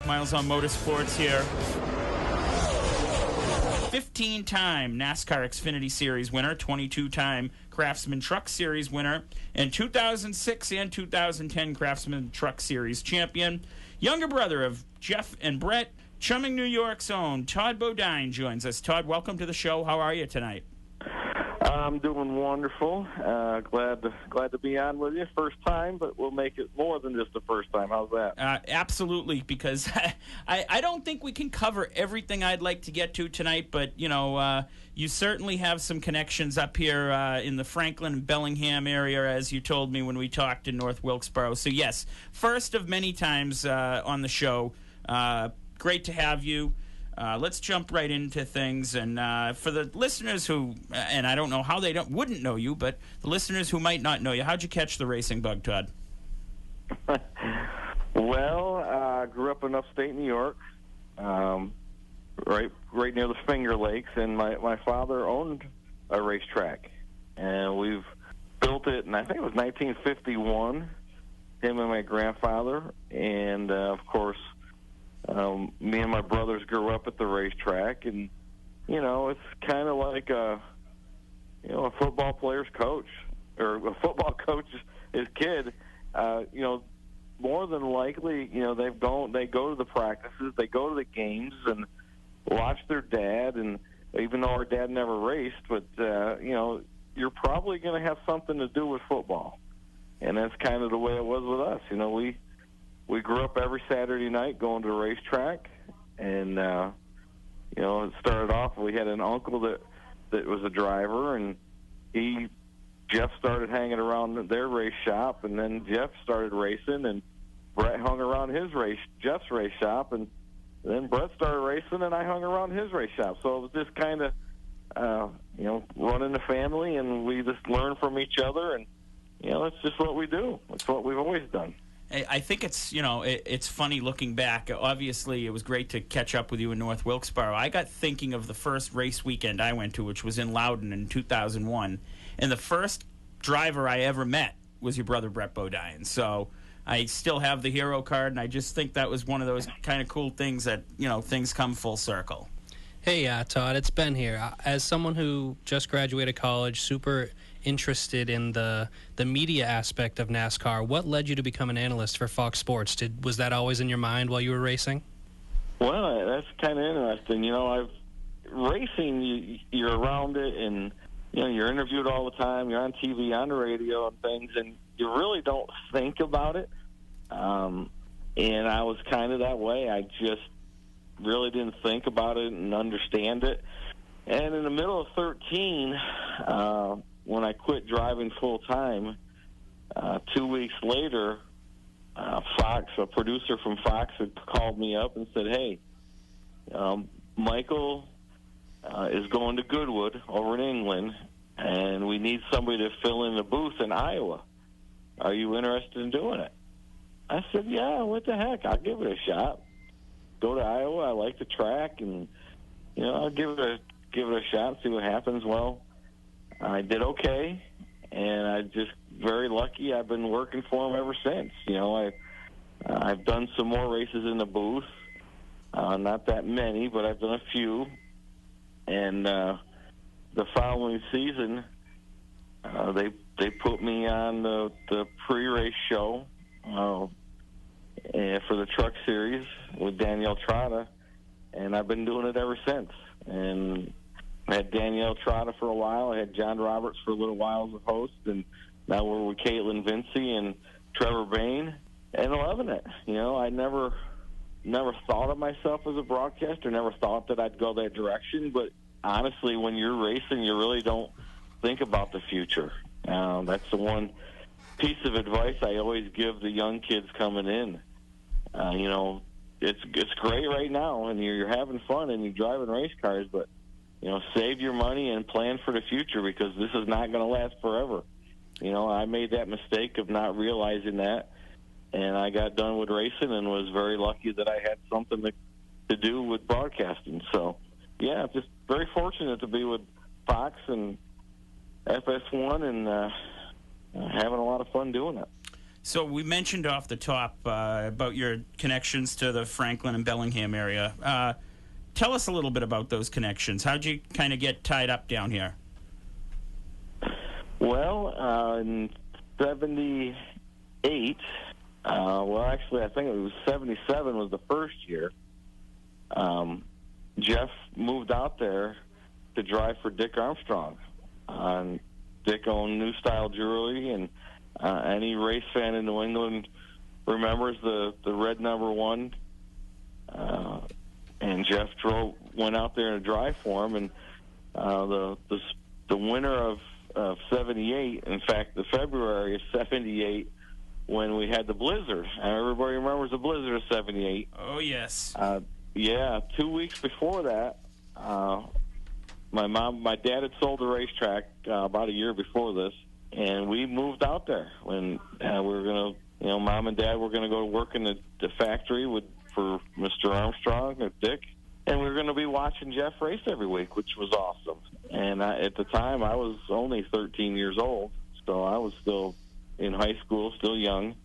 Miles on Motorsports here. 15-time NASCAR Xfinity Series winner, 22-time Craftsman Truck Series winner, and 2006 and 2010 Craftsman Truck Series champion. Younger brother of Jeff and Brett, Chumming, New York's own Todd Bodine joins us. Todd, welcome to the show. How are you tonight? I'm doing wonderful. Glad to be on with you. First time, but we'll make it more than just the first time. How's that? Absolutely, because I don't think we can cover everything I'd like to get to tonight, but, you certainly have some connections up here in the Franklin and Bellingham area, as you told me when we talked in North Wilkesboro. So, yes, first of many times on the show. Great to have you. Let's jump right into things. And for the listeners who, and I don't know how they wouldn't know you, but the listeners who might not know you, how'd you catch the racing bug, Todd? Well, I grew up in upstate New York, right near the Finger Lakes, and my father owned a racetrack, and we've built it, and I think it was 1951, him and my grandfather, and of course, me and my brothers grew up at the racetrack, and it's kind of like a football player's coach, or a football coach's kid. More than likely, they go to the practices, they go to the games, and watch their dad. And even though our dad never raced, but you're probably going to have something to do with football, and that's kind of the way it was with us. We grew up every Saturday night going to the racetrack, and it started off. We had an uncle that was a driver, and Jeff started hanging around their race shop, and then Jeff started racing, and Brett hung around Jeff's race shop, and then Brett started racing, and I hung around his race shop. So it was just kind of running the family, and we just learn from each other, and that's just what we do. It's what we've always done. I think it's, it's funny looking back. Obviously, it was great to catch up with you in North Wilkesboro. I got thinking of the first race weekend I went to, which was in Loudon in 2001. And the first driver I ever met was your brother, Brett Bodine. So I still have the hero card, and I just think that was one of those kind of cool things that, things come full circle. Hey, Todd, it's Ben here. As someone who just graduated college, super interested in the media aspect of NASCAR, what led you to become an analyst for Fox Sports? Was that always in your mind while you were racing? Well, that's kind of interesting. Racing, you're around it, and you're interviewed all the time. You're on TV, on the radio, and things, and you really don't think about it. And I was kind of that way. I just really didn't think about it and understand it. And in the middle of 13, when I quit driving full-time, 2 weeks later, Fox, a producer from Fox, had called me up and said, hey, Michael is going to Goodwood over in England, and we need somebody to fill in the booth in Iowa. Are you interested in doing it? I said, yeah, what the heck? I'll give it a shot. Go to Iowa. I like the track, and, I'll give it a shot and see what happens. Well, I did okay, and I just very lucky. I've been working for him ever since. I've done some more races in the booth, not that many, but I've done a few. And the following season, they put me on the pre-race show for the Truck Series with Danielle Trotta, and I've been doing it ever since. And I had Danielle Trotta for a while. I had John Roberts for a little while as a host, and now we're with Caitlin Vincey and Trevor Bain, and loving it. I never thought of myself as a broadcaster, never thought that I'd go that direction, but honestly, when you're racing, you really don't think about the future. That's the one piece of advice I always give the young kids coming in. It's great right now, and you're having fun, and you're driving race cars, but save your money and plan for the future, because this is not going to last forever. I made that mistake of not realizing that, and I got done with racing and was very lucky that I had something to do with broadcasting. So, yeah, just very fortunate to be with Fox and FS1 and having a lot of fun doing it. So we mentioned off the top about your connections to the Franklin and Bellingham area. Tell us a little bit about those connections. How'd you kind of get tied up down here? Well, in 78, well, actually, I think it was 77 was the first year. Jeff moved out there to drive for Dick Armstrong. Dick owned New Style Jewelry, and any race fan in New England remembers the red number 1. And Jeff went out there to drive for him, and the winter of 78, in fact, the February of 78, when we had the blizzard. Everybody remembers the blizzard of 78. Oh, yes. Yeah, 2 weeks before that, my dad had sold the racetrack about a year before this, and we moved out there when we were going to, Mom and Dad were going to go work in the factory for Mr. Armstrong or Dick, and we were going to be watching Jeff race every week, which was awesome. And at the time, I was only 13 years old, so I was still in high school, still young.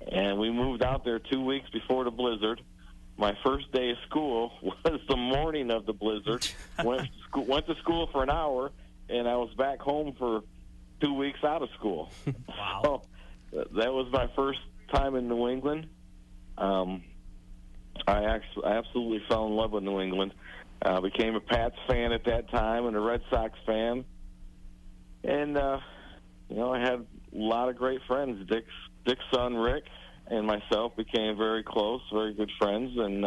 And we moved out there 2 weeks before the blizzard. My first day of school was the morning of the blizzard. Went to school for an hour, and I was back home for 2 weeks out of school. Wow. So that was my first time in New England. I absolutely fell in love with New England. Became a Pats fan at that time and a Red Sox fan. And, I had a lot of great friends. Dick's son, Rick, and myself became very close, very good friends. And,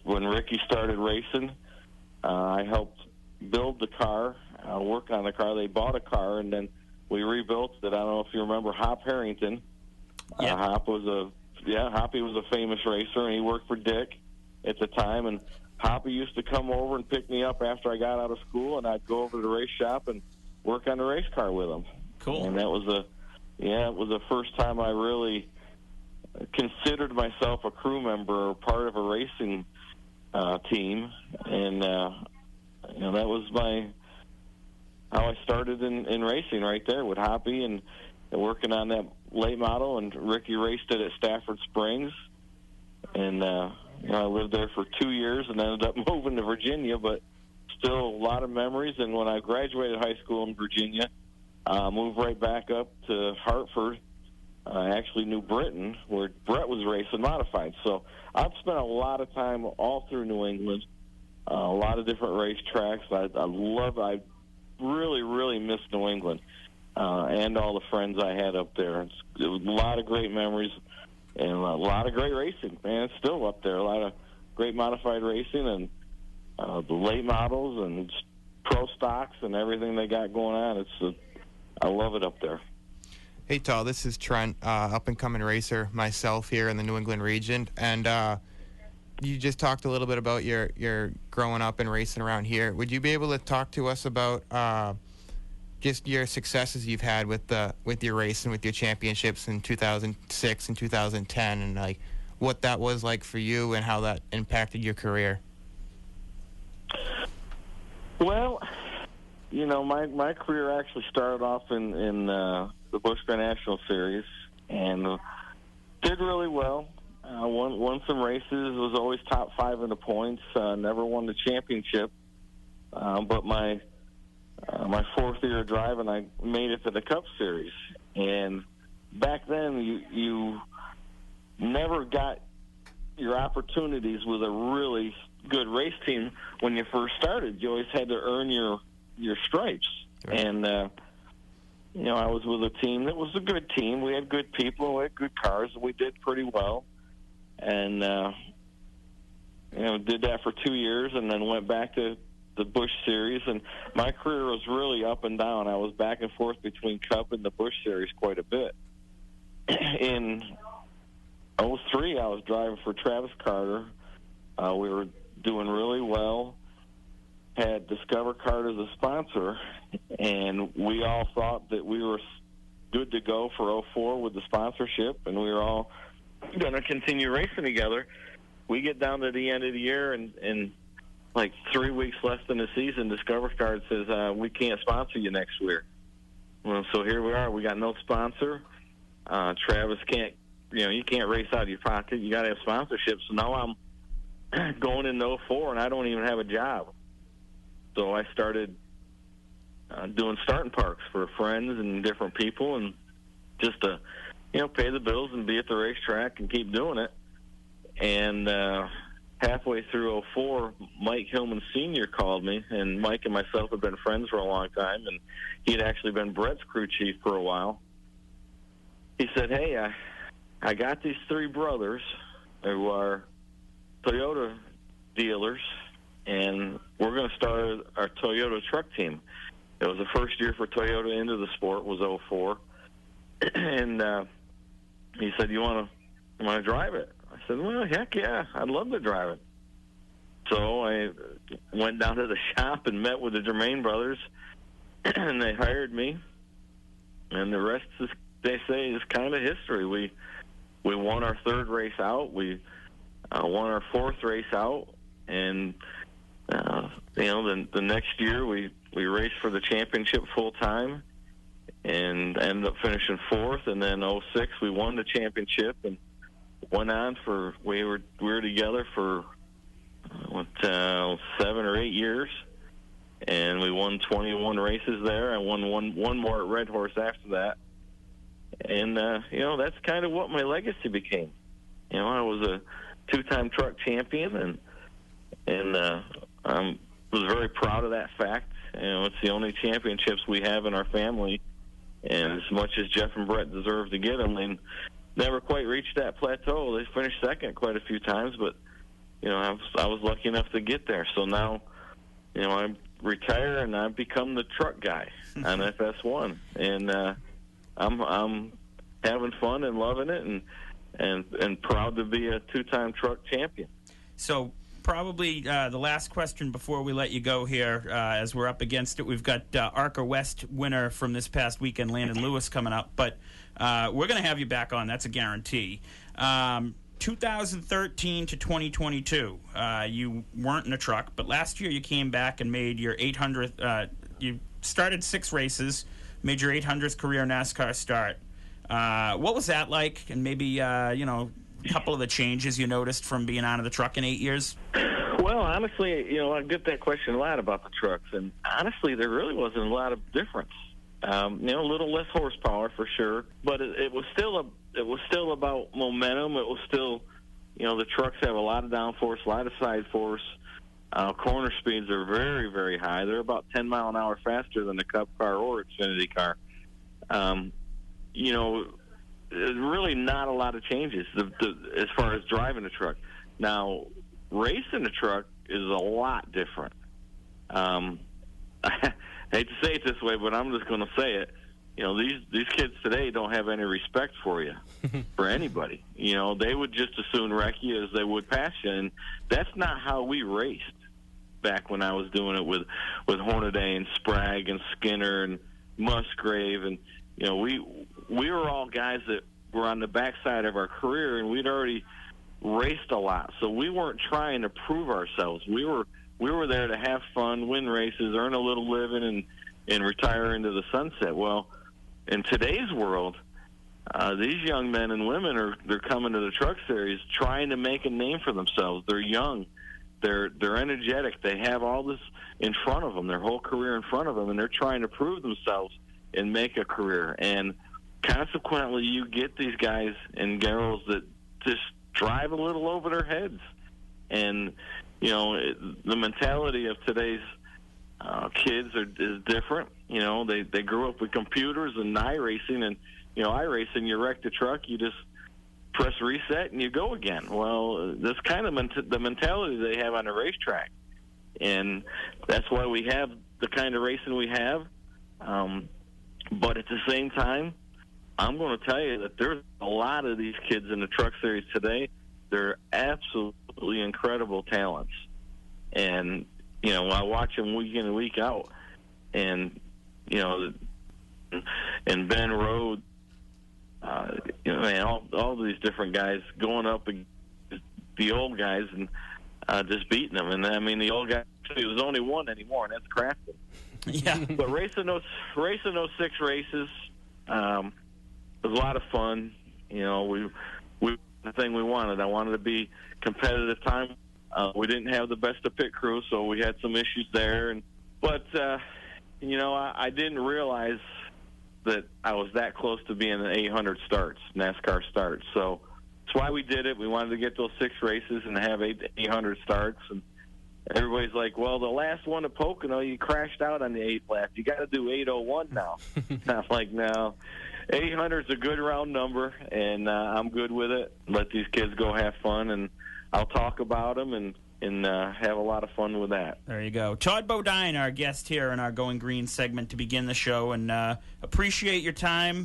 when Ricky started racing, I helped build the car, work on the car. They bought a car, and then we rebuilt it. I don't know if you remember Hop Harrington. Yeah. Hoppy was a famous racer, and he worked for Dick at the time. And Hoppy used to come over and pick me up after I got out of school, and I'd go over to the race shop and work on the race car with him. Cool. And that was the first time I really considered myself a crew member or part of a racing team. And that was how I started in racing right there with Hoppy and working on that late model. And Ricky raced it at Stafford Springs, and I lived there for 2 years and ended up moving to Virginia, but still a lot of memories. And when I graduated high school in Virginia, moved right back up to Hartford, actually New Britain, where Brett was racing modified. So I've spent a lot of time all through New England, a lot of different racetracks. I really, really miss New England and all the friends I had up there. It was a lot of great memories and a lot of great racing. Man, it's still up there. A lot of great modified racing and the late models and pro stocks and everything they got going on. I love it up there. Hey, Todd, this is Trent, up-and-coming racer myself here in the New England region. And you just talked a little bit about your growing up and racing around here. Would you be able to talk to us about just your successes you've had with your racing, with your championships in 2006 and 2010, and like what that was like for you and how that impacted your career? Well, my career actually started off in the Busch Grand National Series and did really well. Won some races, was always top 5 in the points, never won the championship. But my fourth year of driving, I made it to the Cup Series. And back then, you never got your opportunities with a really good race team when you first started. You always had to earn your stripes. Right. And, I was with a team that was a good team. We had good people. We had good cars. We did pretty well. And, did that for 2 years and then went back to the Busch Series. And my career was really up and down. I was back and forth between Cup and the Busch Series quite a bit. In 2003, I was driving for Travis Carter. We were doing really well. Had Discover Card as a sponsor, and we all thought that we were good to go for 2004 with the sponsorship, and we were all going to continue racing together. We get down to the end of the year, and like 3 weeks left in the season, Discover Card says, we can't sponsor you next year. Well, so here we are. We got no sponsor. Travis can't, you can't race out of your pocket. You got to have sponsorships. So now I'm going into 04, and I don't even have a job. So I started doing starting parks for friends and different people, and just to, pay the bills and be at the racetrack and keep doing it. And halfway through 04, Mike Hillman Sr. called me, and Mike and myself have been friends for a long time, and he had actually been Brett's crew chief for a while. He said, hey, I got these 3 brothers who are Toyota dealers, and we're going to start our Toyota truck team. It was the first year for Toyota into the sport, was 04. And he said, you want to drive it? I said, well, heck yeah, I'd love to drive it. So I went down to the shop and met with the Germain brothers, and they hired me. And the rest, is, they say, is kind of history. We won our 3rd race out. We won our 4th race out. And, the next year we raced for the championship full time and ended up finishing 4th. And then 06 we won the championship and went on for, we were together for 7 or 8 years, and we won 21 races there. I won one more at Red Horse after that. And, that's kind of what my legacy became. I was a 2-time truck champion, and I was very proud of that fact. It's the only championships we have in our family, and as much as Jeff and Brett deserve to get them, they never quite reached that plateau. They finished 2nd quite a few times, but, I was lucky enough to get there. So now, I retire, and I've become the truck guy on FS1. And I'm having fun and loving it, and proud to be a 2-time truck champion. So probably the last question before we let you go here, as we're up against it. We've got ARCA West winner from this past weekend, Landon Lewis, coming up. But we're going to have you back on. That's a guarantee. 2013 to 2022, you weren't in a truck, but last year you came back and made your 800th. You started 6 races, made your 800th career NASCAR start. What was that like? And maybe, a couple of the changes you noticed from being out of the truck in 8 years? Well, honestly, I get that question a lot about the trucks, and honestly, there really wasn't a lot of difference. A little less horsepower for sure, but it was still about momentum. It was still, the trucks have a lot of downforce, a lot of side force. Corner speeds are very, very high. They're about 10 mile an hour faster than the Cup car or Xfinity car. There's really not a lot of changes as far as driving a truck. Now, racing a truck is a lot different. I hate to say it this way, but I'm just going to say it. These kids today don't have any respect for you, for anybody. They would just as soon wreck you as they would pass you, and that's not how we raced back when I was doing it with Hornaday and Sprague and Skinner and Musgrave, and we were all guys that were on the backside of our career, and we'd already raced a lot, so we weren't trying to prove ourselves. We were there to have fun, win races, earn a little living, and retire into the sunset. Well, in today's world, these young men and women they're coming to the truck series trying to make a name for themselves. They're young, they're energetic, they have all this in front of them, their whole career in front of them, and they're trying to prove themselves and make a career. And consequently, you get these guys and girls that just drive a little over their heads. And the mentality of today's kids is different. They grew up with computers and iRacing, and iRacing, you wreck the truck, you just press reset and you go again. Well, that's kind of the mentality they have on the racetrack, and that's why we have the kind of racing we have. But at the same time, I'm going to tell you that there's a lot of these kids in the truck series today. They're absolutely incredible talents. And, I watch them week in and week out. And, and Ben Rode, all these different guys going up against the old guys and just beating them. And, the old guy, there's only one anymore, and that's Crafton. Yeah. But racing those 6 races, was a lot of fun. You know, we the thing we wanted. I wanted to be competitive time. We didn't have the best of pit crew, so we had some issues there. But you know, I didn't realize that I was that close to being an 800 starts, NASCAR starts. So that's why we did it. We wanted to get those 6 races and have 800 starts. And everybody's like, well, the last one at Pocono, you crashed out on the 8th lap. You got to do 801 now. I'm like, no. 800 is a good round number, and I'm good with it. Let these kids go have fun, and I'll talk about them and have a lot of fun with that. There you go. Todd Bodine, our guest here in our Going Green segment to begin the show, and appreciate your time.